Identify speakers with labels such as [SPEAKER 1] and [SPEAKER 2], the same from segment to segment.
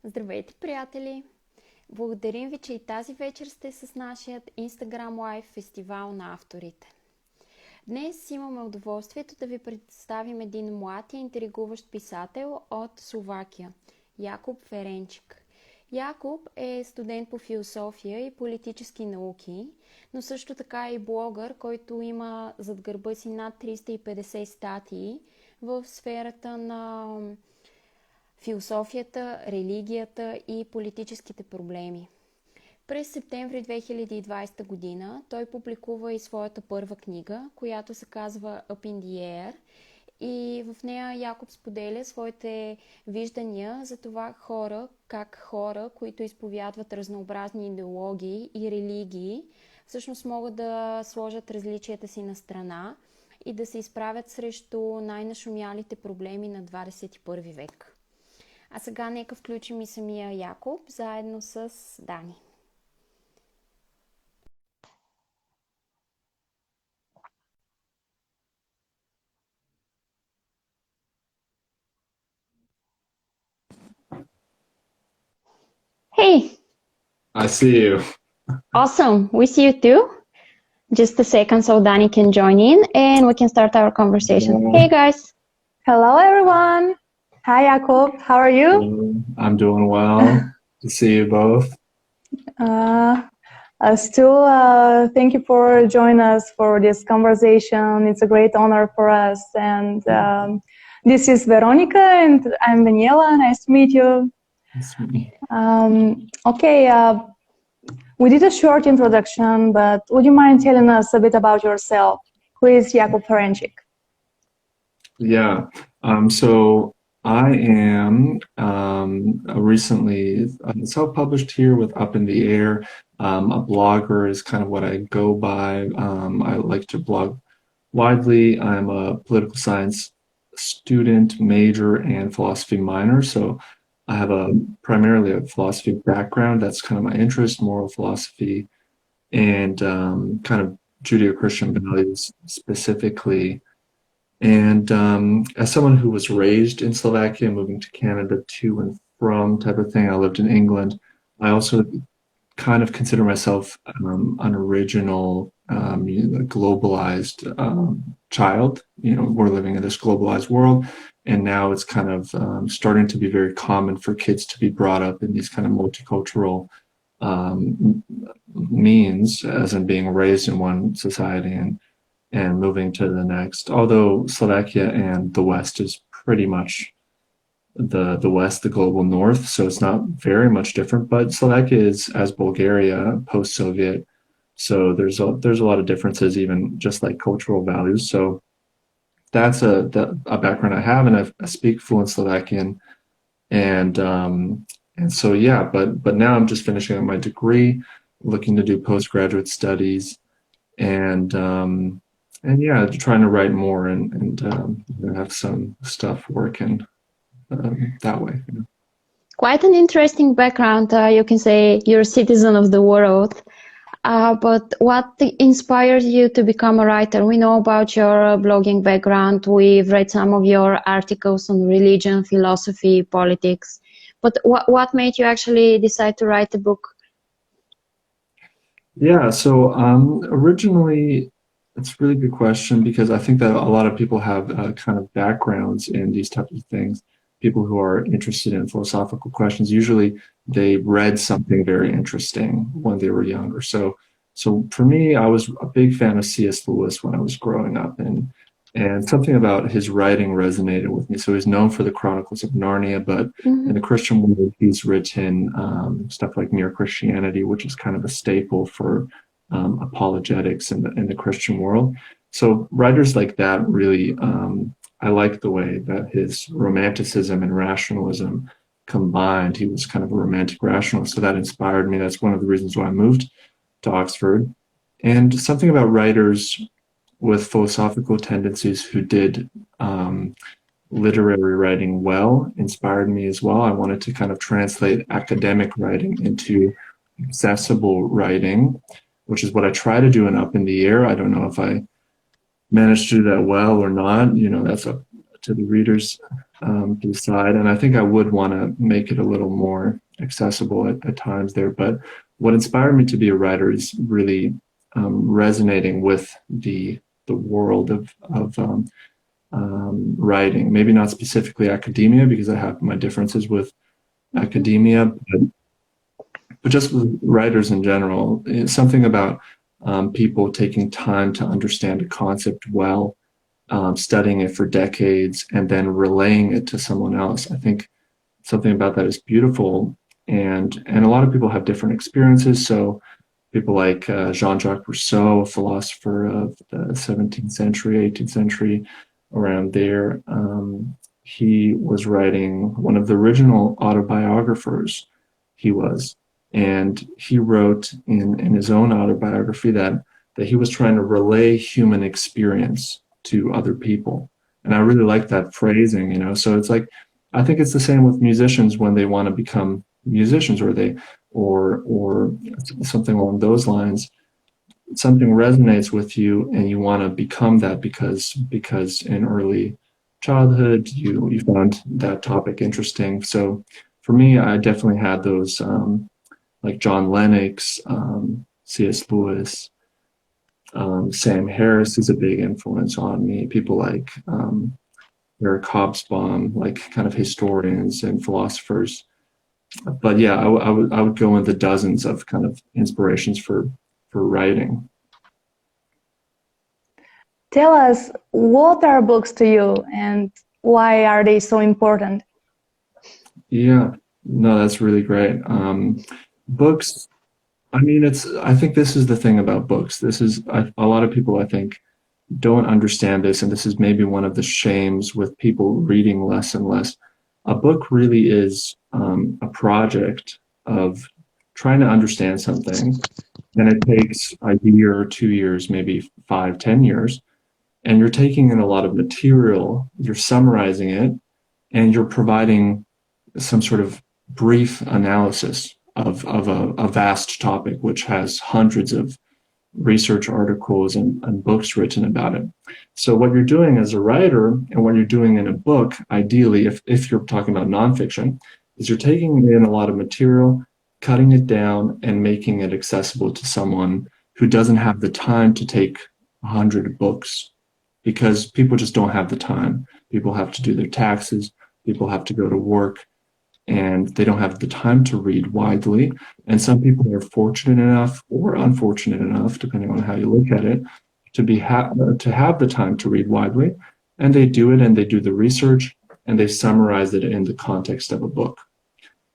[SPEAKER 1] Здравейте, приятели! Благодарим ви, че и тази вечер сте с нашият Instagram Live фестивал на авторите. Днес имаме удоволствието да ви представим един млад и интригуващ писател от Словакия – Якуб Ференчик. Якуб е студент по философия и политически науки, но също така и блогър, който има зад гърба си над 350 статии в сферата на философията, религията и политическите проблеми. През септември 2020 година той публикува и своята първа книга, която се казва Up in the Air, и в нея Якуб споделя своите виждания за това как хора, които изповядват разнообразни идеологии и религии, всъщност могат да сложат различията си на страна и да се изправят срещу най-нашумялите проблеми на 21 век. А сега нека включим и самия Якуб, заедно с Дани. Hey!
[SPEAKER 2] I see you.
[SPEAKER 1] Awesome! We see you too. Just a second so Dani can join in and we can start our conversation. Hey guys!
[SPEAKER 3] Hello everyone! Hi Jakub, how are you?
[SPEAKER 2] I'm doing well. To see you both.
[SPEAKER 3] Thank you for joining us for this conversation. It's a great honor for us. And this is Veronica and I'm Daniela. Nice to meet you.
[SPEAKER 2] Nice to meet you.
[SPEAKER 3] We did a short introduction, but would you mind telling us a bit about yourself? Who is Jakub Ferencik?
[SPEAKER 2] Yeah. So I am recently self-published here with Up in the Air. A blogger is kind of what I go by. I like to blog widely. I'm a political science student, major, and philosophy minor. So I have primarily a philosophy background. That's kind of my interest, moral philosophy, and kind of Judeo-Christian values specifically. And as someone who was raised in Slovakia, moving to Canada to and from type of thing, I lived in England. I also kind of consider myself an original, globalized child. You know, we're living in this globalized world, and now it's kind of starting to be very common for kids to be brought up in these kind of multicultural means, as in being raised in one society and moving to the next. Although Slovakia and the West is pretty much the West, the global North, so it's not very much different. But Slovakia is, as Bulgaria, post-Soviet, so there's a lot of differences, even just like cultural values. So that's a background I have, and I speak fluent Slovakian, and so yeah. But now I'm just finishing up my degree, looking to do postgraduate studies, and yeah, trying to write more and have some stuff working that way. You know.
[SPEAKER 1] Quite an interesting background. You can say you're a citizen of the world. But what inspired you to become a writer? We know about your blogging background. We've read some of your articles on religion, philosophy, politics. But what made you actually decide to write a book?
[SPEAKER 2] Yeah, so originally, it's a really good question, because I think that a lot of people have kind of backgrounds in these types of things. People who are interested in philosophical questions, usually they read something very interesting when they were younger. So for me, I was a big fan of C.S. Lewis when I was growing up, and something about his writing resonated with me. So he's known for the Chronicles of Narnia, but in the Christian world, he's written stuff like Mere Christianity, which is kind of a staple for apologetics in the Christian world. So writers like that really, I like the way that his romanticism and rationalism combined. He was kind of a romantic rationalist, so that inspired me. That's one of the reasons why I moved to Oxford. And something about writers with philosophical tendencies who did literary writing well inspired me as well. I wanted to kind of translate academic writing into accessible writing, which is what I try to do in Up in the Air. I don't know if I managed to do that well or not. You know, that's up to the readers decide. And I think I would want to make it a little more accessible at times there. But what inspired me to be a writer is really resonating with the world of writing. Maybe not specifically academia, because I have my differences with academia, but just with writers in general. It's something about people taking time to understand a concept well, studying it for decades, and then relaying it to someone else. I think something about that is beautiful, and a lot of people have different experiences. So people like Jean-Jacques Rousseau, a philosopher of the 17th century, 18th century, around there. He was writing, one of the original autobiographers he was, and he wrote in his own autobiography that he was trying to relay human experience to other people. And I really like that phrasing, you know. So it's like, I think it's the same with musicians when they want to become musicians, or something along those lines. Something resonates with you and you want to become that because in early childhood you found that topic interesting. So for me, I definitely had those like John Lennox, C.S. Lewis, Sam Harris is a big influence on me. People like Eric Hobsbawm, like kind of historians and philosophers. But yeah, I would go into dozens of kind of inspirations for writing.
[SPEAKER 3] Tell us, what are books to you and why are they so important?
[SPEAKER 2] Yeah, no, that's really great. Books, I mean, I think this is the thing about books. This is, a lot of people, I think, don't understand this, and this is maybe one of the shames with people reading less and less. A book really is a project of trying to understand something, and it takes a year or 2 years, maybe 5, 10 years, and you're taking in a lot of material, you're summarizing it, and you're providing some sort of brief analysis of a vast topic, which has hundreds of research articles and books written about it. So what you're doing as a writer, and what you're doing in a book, ideally, if you're talking about nonfiction, is you're taking in a lot of material, cutting it down, and making it accessible to someone who doesn't have the time to take 100 books, because people just don't have the time. People have to do their taxes, people have to go to work, and they don't have the time to read widely. And some people are fortunate enough or unfortunate enough, depending on how you look at it, to have the time to read widely, and they do it, and they do the research, and they summarize it in the context of a book.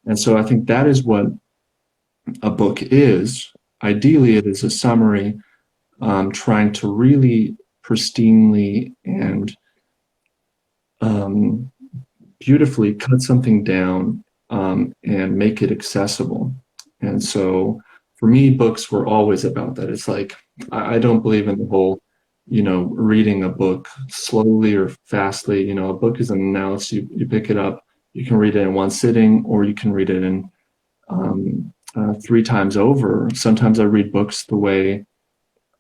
[SPEAKER 2] And so I think that is what a book is. Ideally, it is a summary trying to really pristinely and beautifully cut something down and make it accessible. And so for me, books were always about that. It's like, I don't believe in the whole, reading a book slowly or fastly. A book is an analysis. You pick it up, you can read it in one sitting, or you can read it in 3 times over. Sometimes I read books the way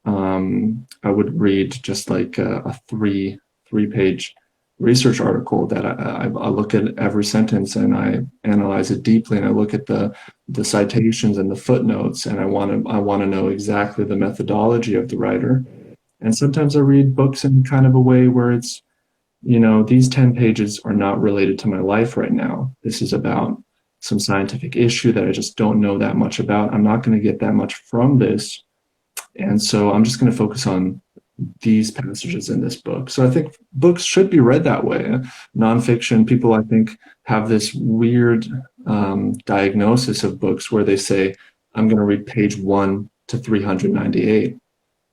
[SPEAKER 2] I would read just like a three-page research article, that I look at every sentence and I analyze it deeply, and I look at the citations and the footnotes, and I want to know exactly the methodology of the writer. And sometimes I read books in kind of a way where it's, these 10 pages are not related to my life right now. This is about some scientific issue that I just don't know that much about. I'm not going to get that much from this. And so I'm just going to focus on these passages in this book. So I think books should be read that way. Nonfiction, people, I think, have this weird diagnosis of books where they say, I'm going to read page 1 to 398,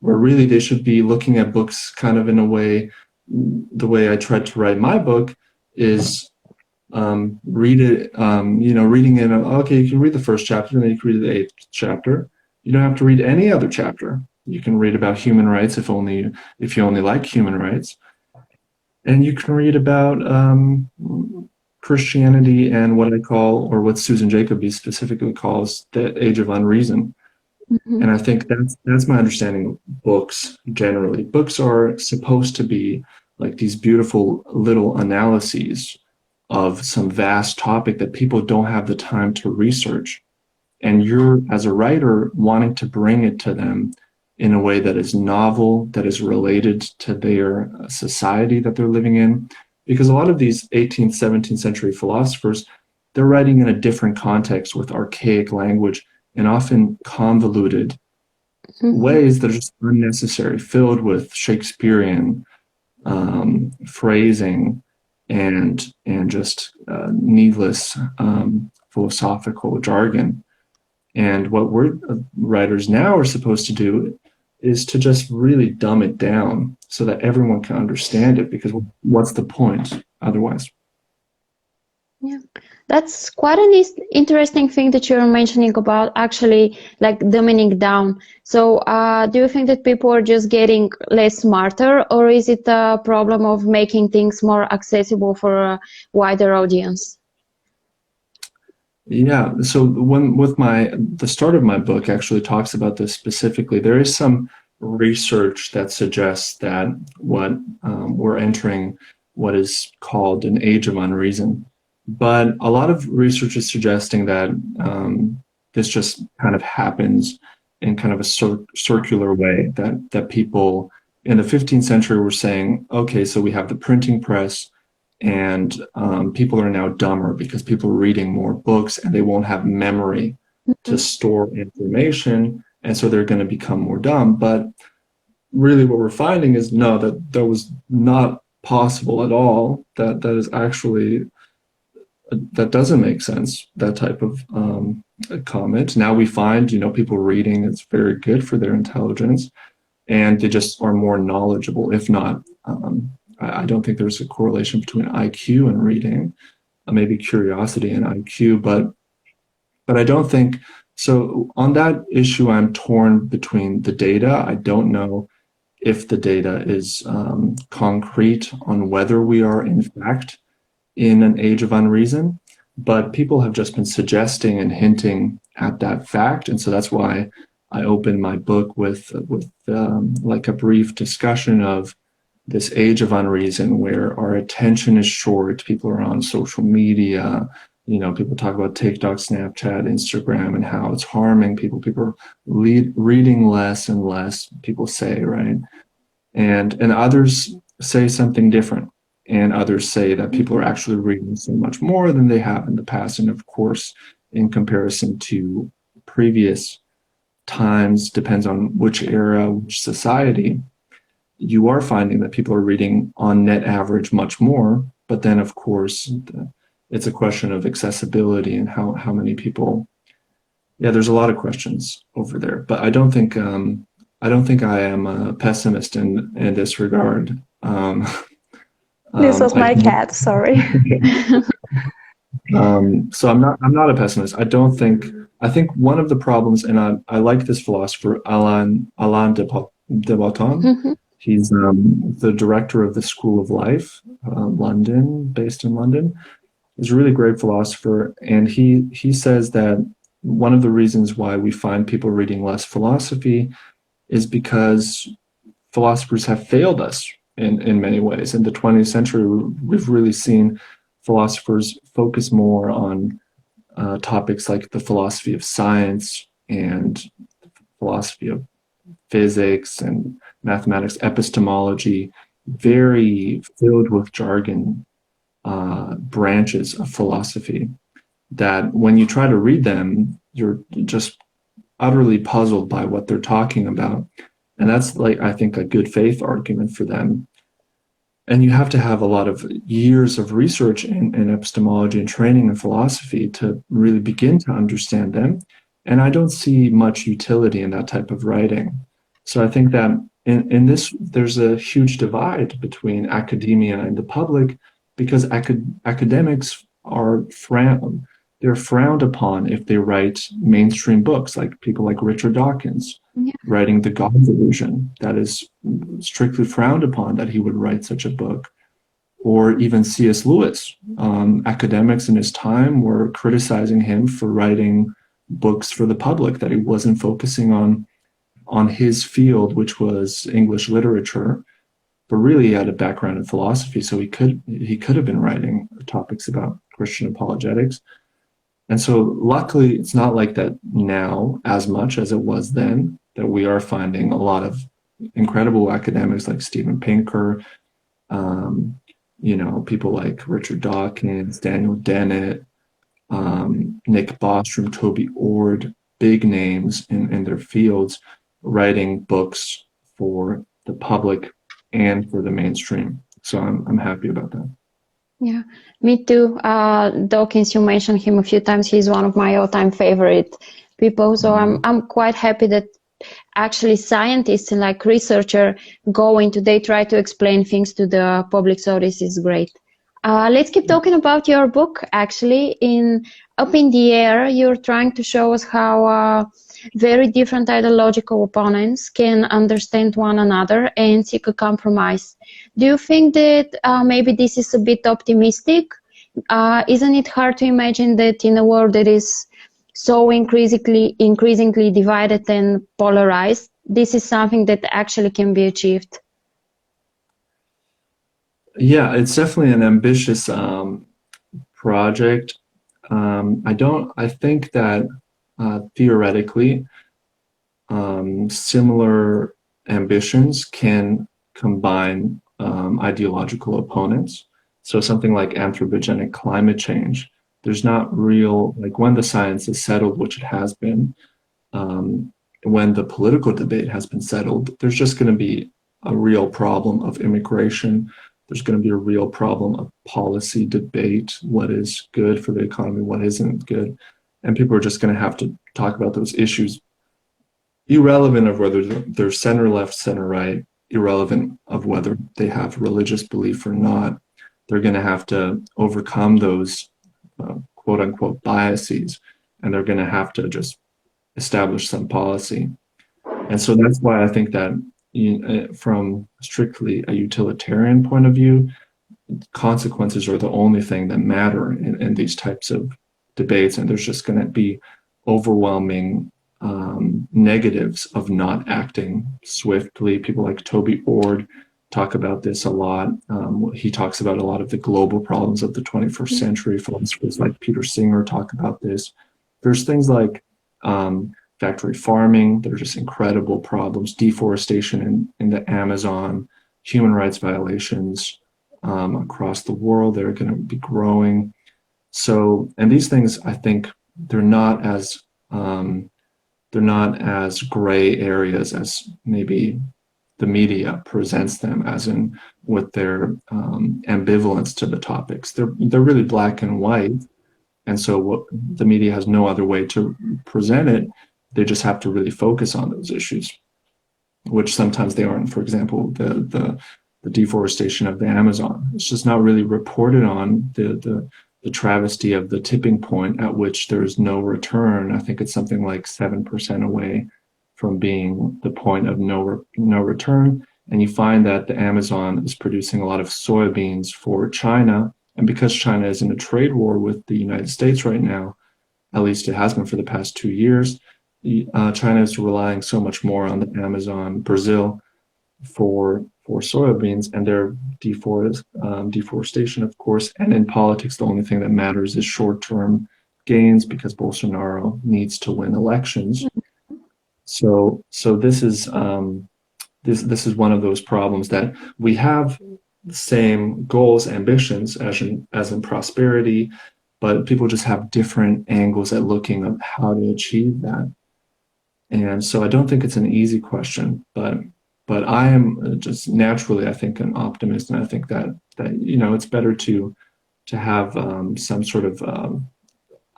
[SPEAKER 2] where really they should be looking at books kind of in a way, the way I tried to write my book is read it, reading it, okay, you can read the first chapter, and then you can read the 8th chapter. You don't have to read any other chapter. You can read about human rights if you only like human rights. And you can read about Christianity and what I call, or what Susan Jacoby specifically calls, the age of unreason. Mm-hmm. And I think that's my understanding of books generally. Books are supposed to be like these beautiful little analyses of some vast topic that people don't have the time to research. And you're, as a writer, wanting to bring it to them in a way that is novel, that is related to their society that they're living in. Because a lot of these 18th, 17th century philosophers, they're writing in a different context with archaic language and often convoluted ways that are just unnecessary, filled with Shakespearean phrasing and just needless philosophical jargon. And what we're writers now are supposed to do is to just really dumb it down so that everyone can understand it, because what's the point otherwise?
[SPEAKER 1] Yeah, that's quite an interesting thing that you're mentioning about actually like dumbing down. So do you think that people are just getting less smarter, or is it a problem of making things more accessible for a wider audience?
[SPEAKER 2] Yeah, so the start of my book actually talks about this specifically. There is some research that suggests that we're entering what is called an age of unreason. But a lot of research is suggesting that this just kind of happens in kind of a circular way, that people in the 15th century were saying, okay, so we have the printing press, and people are now dumber because people are reading more books and they won't have memory to store information, and so they're going to become more dumb. But really what we're finding is no, that was not possible at all. That is actually, that doesn't make sense, that type of comment. Now we find, people reading is very good for their intelligence, and they just are more knowledgeable. If not, I don't think there's a correlation between IQ and reading, maybe curiosity and IQ, but I don't think, so on that issue, I'm torn between the data. I don't know if the data is concrete on whether we are in fact in an age of unreason, but people have just been suggesting and hinting at that fact. And so that's why I opened my book with like a brief discussion of this age of unreason, where our attention is short. People are on social media. People talk about TikTok, Snapchat, Instagram, and how it's harming people. People are reading less and less, people say, right? And others say something different. And others say that people are actually reading so much more than they have in the past. And of course, in comparison to previous times, depends on which era, which society, you are finding that people are reading on net average much more. But then, of course, it's a question of accessibility and how many people. Yeah, there's a lot of questions over there. But I don't think I am a pessimist in this regard.
[SPEAKER 3] This was my cat. Sorry.
[SPEAKER 2] So I'm not a pessimist. I think one of the problems, and I like this philosopher, Alain de Botton. He's the director of the School of Life, based in London. He's a really great philosopher, and he says that one of the reasons why we find people reading less philosophy is because philosophers have failed us in many ways. In the 20th century, we've really seen philosophers focus more on topics like the philosophy of science and philosophy of physics and mathematics, epistemology, very filled with jargon branches of philosophy that when you try to read them, you're just utterly puzzled by what they're talking about. And that's, like, I think, a good faith argument for them. And you have to have a lot of years of research in epistemology and training in philosophy to really begin to understand them. And I don't see much utility in that type of writing. So I think that in this, there's a huge divide between academia and the public, because academics are they're frowned upon if they write mainstream books, like people like Richard Dawkins, writing The God Delusion. That is strictly frowned upon that he would write such a book. Or even C.S. Lewis. Academics in his time were criticizing him for writing books for the public, that he wasn't focusing on his field, which was English literature, but really he had a background in philosophy, so he could have been writing topics about Christian apologetics. And so luckily it's not like that now as much as it was then, that we are finding a lot of incredible academics like Steven Pinker, people like Richard Dawkins, Daniel Dennett, Nick Bostrom, Toby Ord, big names in their fields, writing books for the public and for the mainstream. So I'm happy about that.
[SPEAKER 1] Yeah, me too. Dawkins, you mentioned him a few times. He's one of my all-time favorite people. So I'm quite happy that actually scientists and like researcher they try to explain things to the public. So this is great. Let's keep talking about your book. Actually, in Up in the Air, you're trying to show us how very different ideological opponents can understand one another and seek a compromise. Do you think that maybe this is a bit optimistic? Isn't it hard to imagine that in a world that is so increasingly divided and polarized, this is something that actually can be achieved?
[SPEAKER 2] Yeah, it's definitely an ambitious project. I think that theoretically, similar ambitions can combine ideological opponents. So something like anthropogenic climate change, there's not real, like when the science is settled, which it has been, when the political debate has been settled, there's just going to be a real problem of immigration. There's going to be a real problem of policy debate, what is good for the economy, what isn't good. And people are just going to have to talk about those issues, irrelevant of whether they're center left, center right, irrelevant of whether they have religious belief or not. They're going to have to overcome those quote unquote biases, and they're going to have to just establish some policy. And so that's why I think that from strictly a utilitarian point of view, consequences are the only thing that matter in these types of debates, and there's just going to be overwhelming negatives of not acting swiftly. People like Toby Ord talk about this a lot. He talks about a lot of the global problems of the 21st century. Philosophers like Peter Singer talk about this. There's things like factory farming that are just incredible problems, deforestation in the Amazon, human rights violations across the world that are going to be growing. So, and these things, I think, they're not as gray areas as maybe the media presents them, as in with their ambivalence to the topics. They're really black and white, and so what the media has no other way to present it. They just have to really focus on those issues, which sometimes they aren't. For example, the deforestation of the Amazon. It's just not really reported on. The travesty of the tipping point at which there is no return. I think it's something like 7% away from being the point of no return. And you find that the Amazon is producing a lot of soybeans for China. And because China is in a trade war with the United States right now, at least it has been for the past 2 years, China is relying so much more on the Amazon, Brazil, for soybeans and their deforestation, of course. And in politics, the only thing that matters is short-term gains because Bolsonaro needs to win elections. So this is this is one of those problems that we have the same goals, ambitions as in prosperity, but people just have different angles at looking at how to achieve that. And so I don't think it's an easy question, but I am just naturally, I think, an optimist, and I think that it's better to have some sort of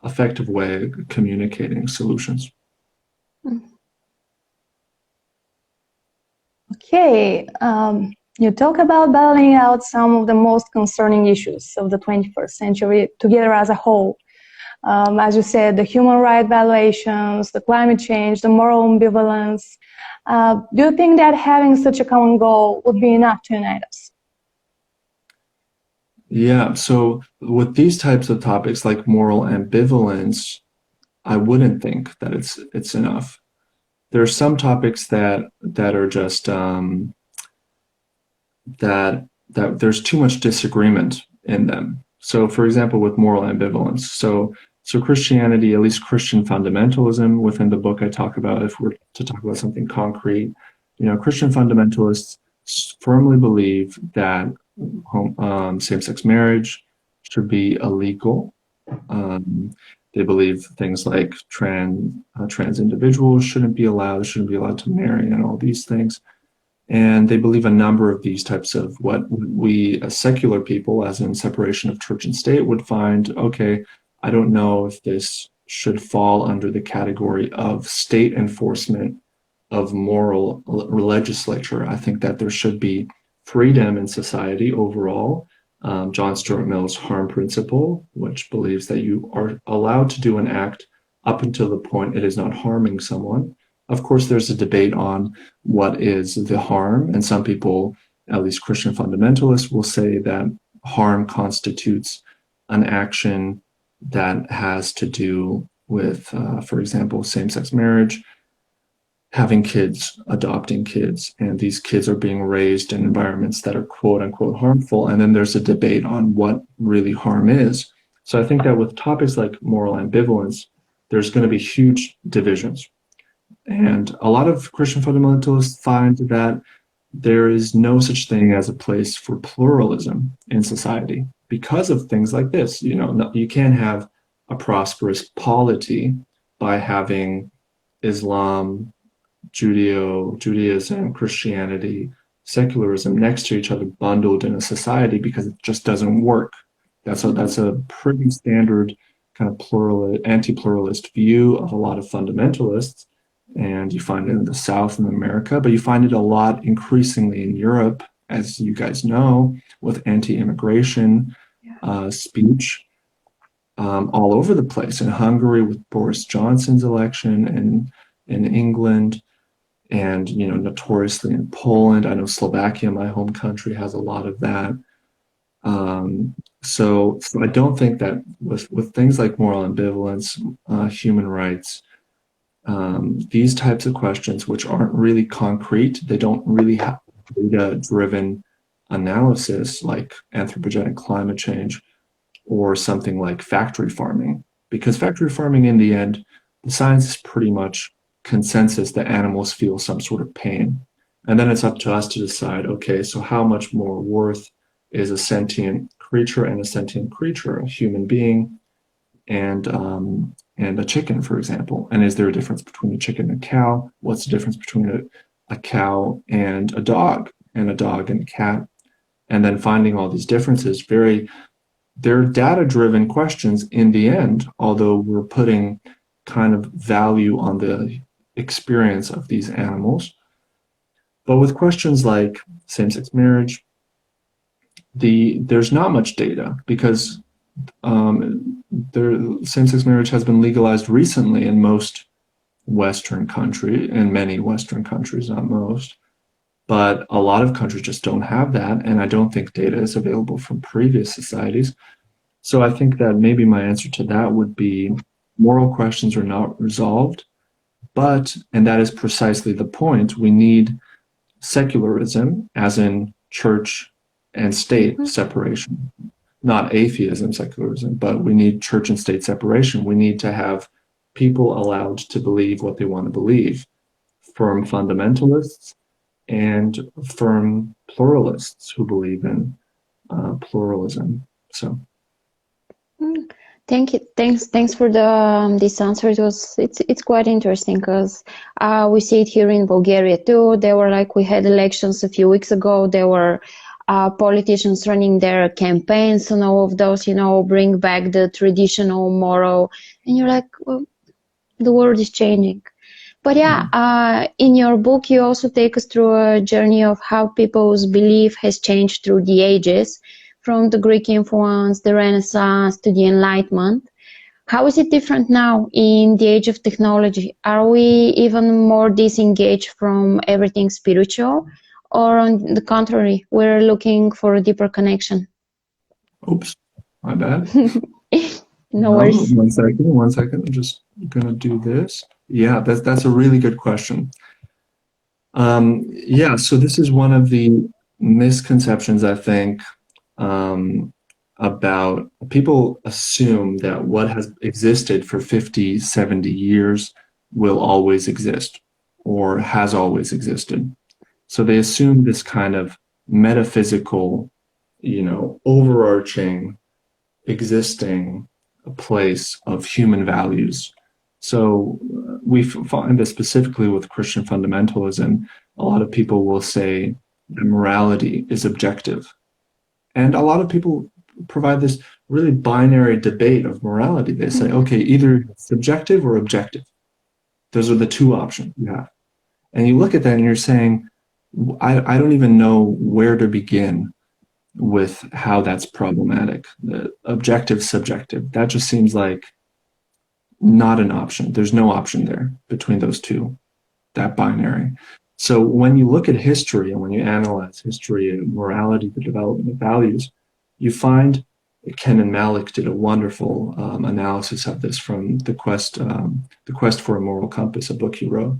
[SPEAKER 2] effective way of communicating solutions.
[SPEAKER 3] Okay, you talk about battling out some of the most concerning issues of the 21st century together as a whole. As you said, the human rights violations, the climate change, the moral ambivalence. Do you think that having such a common goal would be enough to unite us?
[SPEAKER 2] Yeah, so with these types of topics like moral ambivalence, I wouldn't think that it's enough. There are some topics that are just that there's too much disagreement in them. So, for example, with moral ambivalence. So Christianity, at least Christian fundamentalism, within the book I talk about, if we're to talk about something concrete, Christian fundamentalists firmly believe that same-sex marriage should be illegal. They believe things like trans individuals shouldn't be allowed to marry, and all these things. And they believe a number of these types of what we as secular people, as in separation of church and state, would find, okay, I don't know if this should fall under the category of state enforcement of moral legislature. I think that there should be freedom in society overall. John Stuart Mill's harm principle, which believes that you are allowed to do an act up until the point it is not harming someone. Of course, there's a debate on what is the harm, and some people, at least Christian fundamentalists, will say that harm constitutes an action that has to do with, for example, same-sex marriage, having kids, adopting kids, and these kids are being raised in environments that are quote-unquote harmful, and then there's a debate on what really harm is. So I think that with topics like moral ambivalence, there's going to be huge divisions. And a lot of Christian fundamentalists find that there is no such thing as a place for pluralism in society because of things like this. You can't have a prosperous polity by having Islam, Judaism, Christianity, secularism next to each other, bundled in a society, because it just doesn't work. That's a pretty standard kind of anti-pluralist view of a lot of fundamentalists. And you find it in the South in America, but you find it a lot increasingly in Europe, as you guys know, with anti-immigration speech all over the place. In Hungary with Boris Johnson's election, and in England, and notoriously in Poland. I know Slovakia, my home country, has a lot of that. So I don't think that with things like moral ambivalence, human rights, these types of questions, which aren't really concrete, they don't really have data-driven analysis like anthropogenic climate change or something like factory farming. Because factory farming, in the end, the science is pretty much consensus that animals feel some sort of pain. And then it's up to us to decide, okay, so how much more worth is a sentient creature and a sentient creature, a human being, and a chicken, for example? And is there a difference between a chicken and a cow? What's the difference between a cow and a dog and a cat? And then finding all these differences, they're data-driven questions in the end, although we're putting kind of value on the experience of these animals. But with questions like same-sex marriage, there's not much data, because same-sex marriage has been legalized recently in most Western countries, in many Western countries, not most. But a lot of countries just don't have that, and I don't think data is available from previous societies. So I think that maybe my answer to that would be moral questions are not resolved, and that is precisely the point, we need secularism, as in church and state separation. Not atheism, secularism, but we need church and state separation. We need to have people allowed to believe what they want to believe, firm fundamentalists and firm pluralists who believe in pluralism. So.
[SPEAKER 1] Thank you. Thanks for this answer. It's quite interesting, because we see it here in Bulgaria too. We had elections a few weeks ago. There were politicians running their campaigns and all of those, bring back the traditional moral, and you're like, well, the world is changing. But in your book, you also take us through a journey of how people's belief has changed through the ages, from the Greek influence, the Renaissance, to the Enlightenment. How is it different now in the age of technology? Are we even more disengaged from everything spiritual? Or on the contrary, we're looking for a deeper connection?
[SPEAKER 2] Oops, my bad.
[SPEAKER 1] No worries.
[SPEAKER 2] One second. I'm just gonna do this. Yeah, that's a really good question. So this is one of the misconceptions, I think, about people assume that what has existed for 50, 70 years will always exist or has always existed. So they assume this kind of metaphysical, overarching, existing place of human values. So we find this specifically with Christian fundamentalism. A lot of people will say that morality is objective. And a lot of people provide this really binary debate of morality. They say, okay, either subjective or objective. Those are the two options you have. And you look at that and you're saying, I don't even know where to begin with how that's problematic. The objective, subjective, that just seems like not an option. There's no option there between those two, that binary. So when you look at history and when you analyze history and morality, the development of values, you find Ken and Malik did a wonderful analysis of this from the Quest for a Moral Compass, a book he wrote.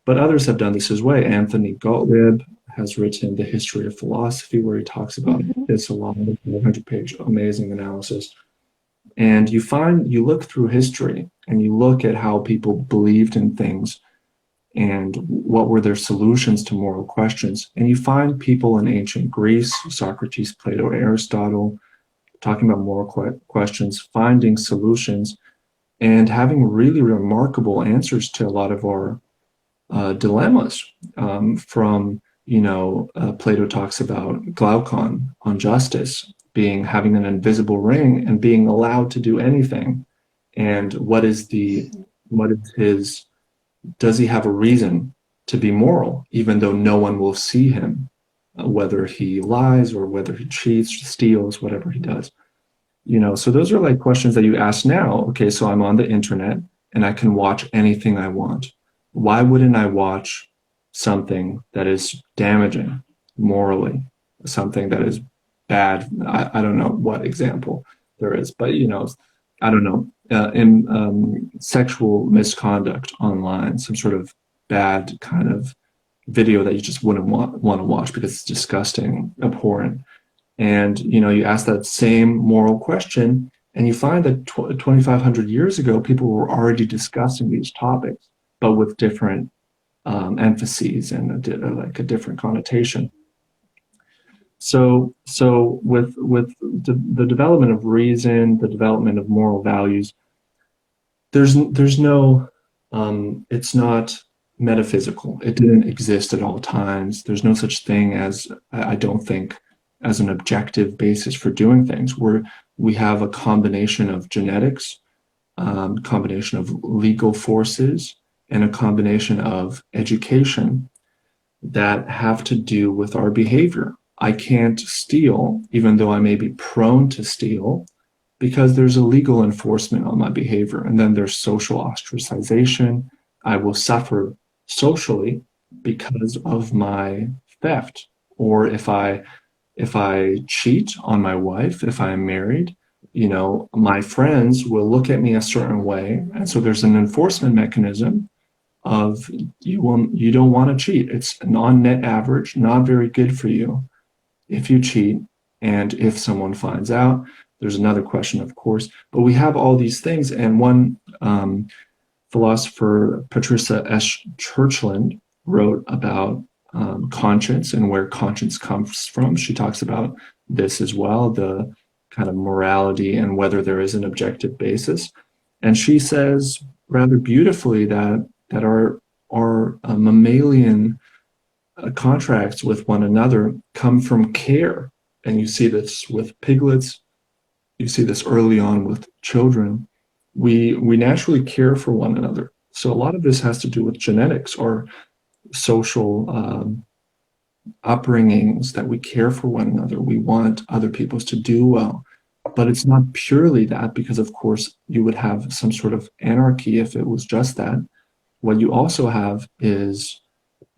[SPEAKER 2] But others have done this as well. Anthony Gottlieb has written The History of Philosophy, where he talks about this along with a 100-page amazing analysis. And you look through history and you look at how people believed in things and what were their solutions to moral questions. And you find people in ancient Greece, Socrates, Plato, Aristotle, talking about moral questions, finding solutions, and having really remarkable answers to a lot of our dilemmas. Plato talks about Glaucon on justice, having an invisible ring and being allowed to do anything. And does he have a reason to be moral, even though no one will see him, whether he lies or whether he cheats, steals, whatever he does? So those are like questions that you ask now. Okay, so I'm on the internet and I can watch anything I want. Why wouldn't I watch something that is damaging morally, something that is bad? I don't know what example there is, but I don't know, in sexual misconduct online, some sort of bad kind of video that you just wouldn't want to watch because it's disgusting, abhorrent. And you ask that same moral question and you find that 2,500 years ago people were already discussing these topics, but with different emphases and a different connotation. So with the development of reason, the development of moral values, there's no, it's not metaphysical. It didn't exist at all times. There's no such thing as, I don't think, as an objective basis for doing things, where we have a combination of genetics, combination of legal forces, and a combination of education that have to do with our behavior. I can't steal, even though I may be prone to steal, because there's a legal enforcement on my behavior. And then there's social ostracization. I will suffer socially because of my theft. Or if I cheat on my wife, if I'm married, my friends will look at me a certain way. And so there's an enforcement mechanism of you don't want to cheat. It's on net average, not very good for you if you cheat. And if someone finds out, there's another question, of course. But we have all these things. And one philosopher, Patricia S. Churchland, wrote about conscience and where conscience comes from. She talks about this as well, the kind of morality and whether there is an objective basis. And she says rather beautifully that our mammalian contracts with one another come from care. And you see this with piglets. You see this early on with children. We naturally care for one another. So a lot of this has to do with genetics or social upbringings, that we care for one another. We want other people to do well. But it's not purely that, because of course you would have some sort of anarchy if it was just that. What you also have is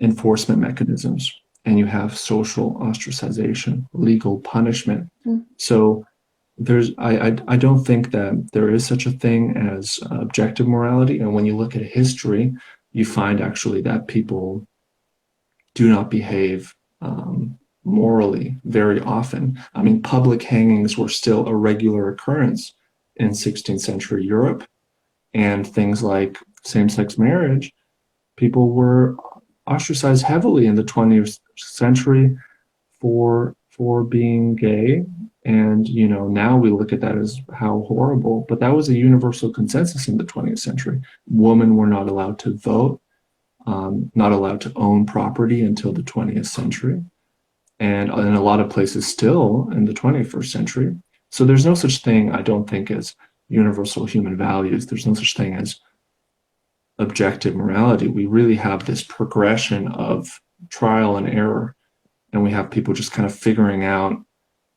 [SPEAKER 2] enforcement mechanisms, and you have social ostracization, legal punishment. So I don't think that there is such a thing as objective morality. And when you look at history, you find actually that people do not behave morally very often. I mean, public hangings were still a regular occurrence in 16th century Europe, and things like same-sex marriage, people were ostracized heavily in the 20th century for being gay. And, you know, now we look at that as how horrible, but that was a universal consensus in the 20th century. Women were not allowed to vote, not allowed to own property until the 20th century. And in a lot of places still in the 21st century. So there's no such thing, I don't think, as universal human values. There's no such thing as objective morality. We really have this progression of trial and error, and we have people just kind of figuring out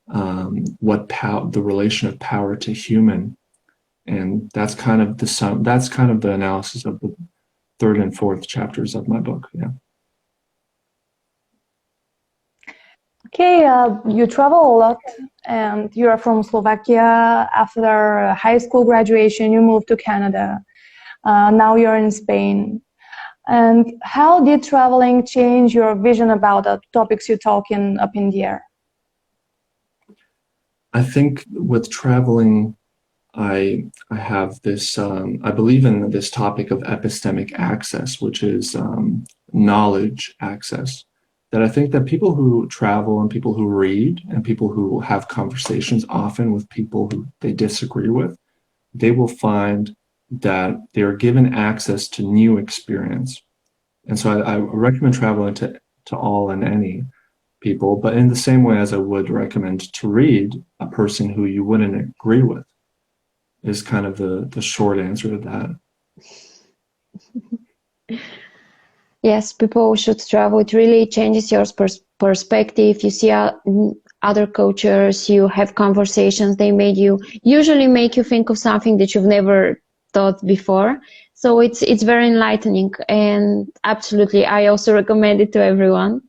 [SPEAKER 2] the relation of power to human, and that's kind of the analysis of the third and fourth chapters of my book. Yeah.
[SPEAKER 3] Okay, you travel a lot, and you are from Slovakia. After high school graduation, you moved to Canada. Now you're in Spain. And how did traveling change your vision about the topics you talk up in the air?
[SPEAKER 2] I think with traveling, I have this, I believe in this topic of epistemic access, which is knowledge access. That I think that people who travel and people who read and people who have conversations often with people who they disagree with, they will find that they are given access to new experience. And so I recommend traveling to all and any people, but in the same way as I would recommend to read a person who you wouldn't agree with, is kind of the short answer to that.
[SPEAKER 1] Yes, people should travel. It really changes your perspective. You see other cultures, you have conversations, they usually make you think of something that you've never thought before. So it's very enlightening, and absolutely, I also recommend it to everyone.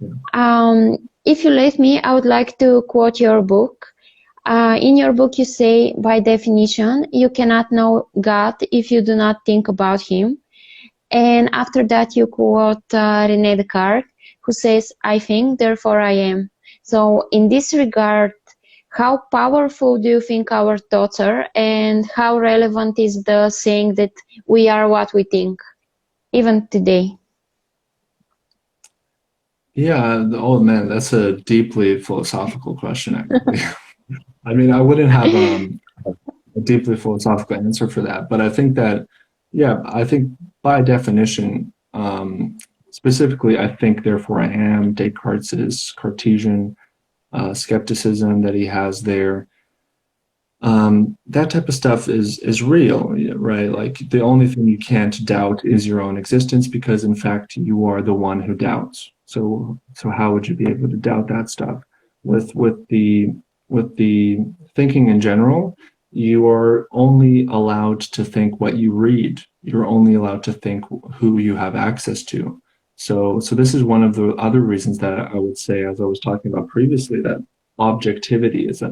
[SPEAKER 1] Yeah. If you let me, I would like to quote your book. In your book, you say, by definition, you cannot know God if you do not think about him. And after that, you quote René Descartes, who says, I think, therefore I am. So in this regard, how powerful do you think our thoughts are, and how relevant is the saying that we are what we think, even today?
[SPEAKER 2] Yeah, oh man, that's a deeply philosophical question, actually. I mean, I wouldn't have a deeply philosophical answer for that, but I think that, yeah, I think by definition, specifically, I think, therefore I am, Descartes' Cartesian skepticism that he has there, that type of stuff is real, right? Like the only thing you can't doubt is your own existence, because in fact you are the one who doubts. So how would you be able to doubt that stuff? With the thinking in general, you are only allowed to think what you read. You're only allowed to think who you have access to. So this is one of the other reasons that I would say, as I was talking about previously, that objectivity is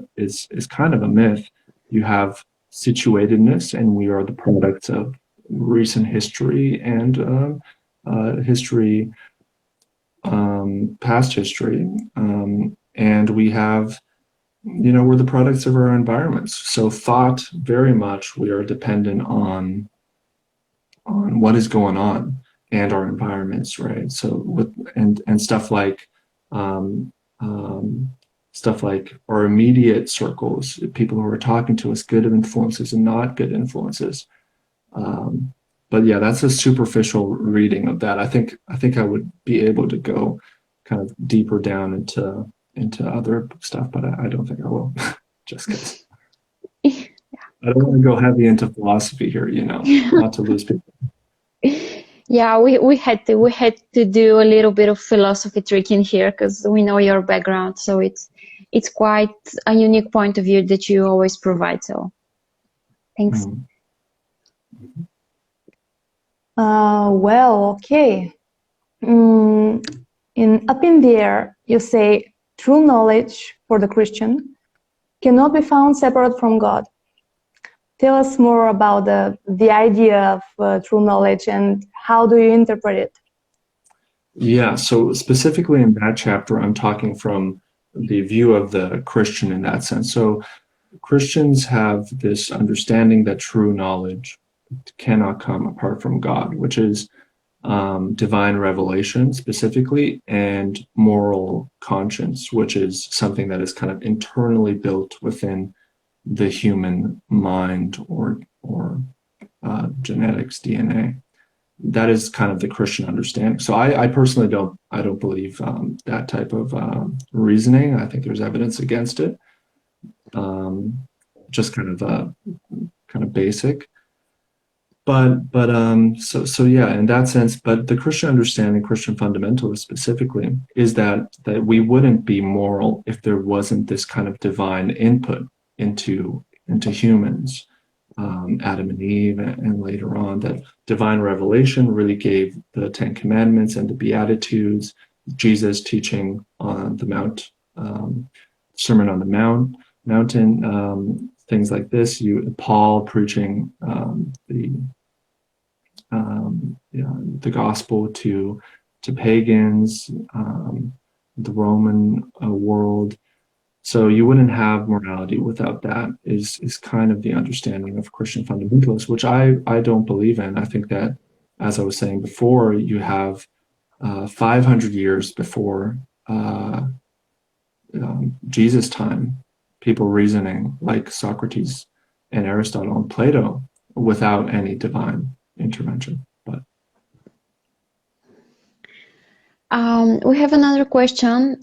[SPEAKER 2] kind of a myth. You have situatedness, and we are the products of recent history and past history, and we have, we're the products of our environments. So thought, very much, we are dependent on what is going on and our environments, right? So and stuff like our immediate circles, people who are talking to us, good influences and not good influences. But yeah, that's a superficial reading of that. I think I would be able to go kind of deeper down into other stuff, but I don't think I will. Just because I don't want to go heavy into philosophy here, not to lose people.
[SPEAKER 1] Yeah, we had to do a little bit of philosophy tricking here, because we know your background, so it's quite a unique point of view that you always provide. So thanks.
[SPEAKER 3] Well, okay. Up in the air, you say true knowledge for the Christian cannot be found separate from God. Tell us more about the idea of true knowledge, and how do you interpret it?
[SPEAKER 2] Yeah, so specifically in that chapter, I'm talking from the view of the Christian in that sense. So Christians have this understanding that true knowledge cannot come apart from God, which is divine revelation specifically, and moral conscience, which is something that is kind of internally built within the human mind or genetics, DNA. That is kind of the Christian understanding. So I personally don't believe that type of reasoning. I think there's evidence against it. Just kind of basic. So yeah, in that sense, but the Christian understanding, Christian fundamentalist specifically, is that we wouldn't be moral if there wasn't this kind of divine input into humans, Adam and Eve, and later on that divine revelation really gave the Ten Commandments and the Beatitudes, Jesus teaching on the Mount, Sermon on the Mountain, things like this. Paul preaching the gospel to pagans, the Roman world. So you wouldn't have morality without that, is kind of the understanding of Christian fundamentalists, which I don't believe in. I think that, as I was saying before, you have 500 years before Jesus' time, people reasoning like Socrates and Aristotle and Plato without any divine intervention. But
[SPEAKER 1] we have another question.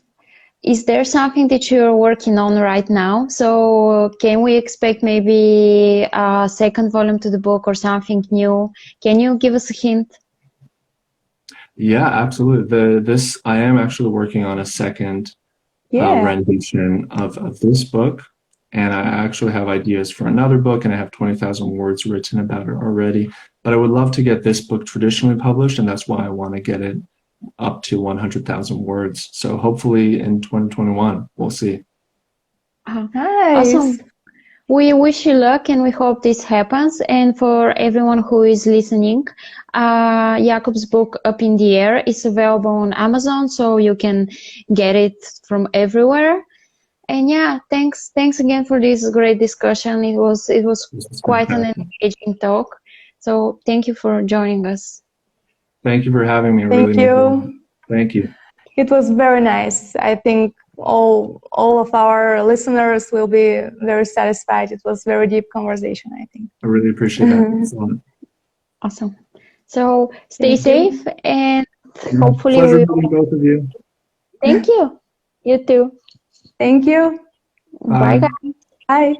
[SPEAKER 1] Is there something that you're working on right now? So can we expect maybe a second volume to the book or something new? Can you give us a hint?
[SPEAKER 2] Yeah, absolutely. I am actually working on a second rendition of this book, and I actually have ideas for another book, and I have 20,000 words written about it already. But I would love to get this book traditionally published, and that's why I want to get it up to 100,000 words. So hopefully in 2021, we'll see.
[SPEAKER 3] Nice.
[SPEAKER 1] Awesome. We wish you luck and we hope this happens. And for everyone who is listening, Jakub's book Up in the Air is available on Amazon, so you can get it from everywhere. And yeah, thanks again for this great discussion. It was quite an engaging talk. So thank you for joining us.
[SPEAKER 2] Thank you for having me.
[SPEAKER 3] Thank you.
[SPEAKER 2] Thank you.
[SPEAKER 3] It was very nice. I think all of our listeners will be very satisfied. It was very deep conversation, I think.
[SPEAKER 2] I really appreciate that.
[SPEAKER 1] Awesome. So stay safe and hopefully
[SPEAKER 2] Pleasure meeting both of you.
[SPEAKER 1] Thank you. You too.
[SPEAKER 3] Thank you.
[SPEAKER 1] Bye guys.
[SPEAKER 3] Bye.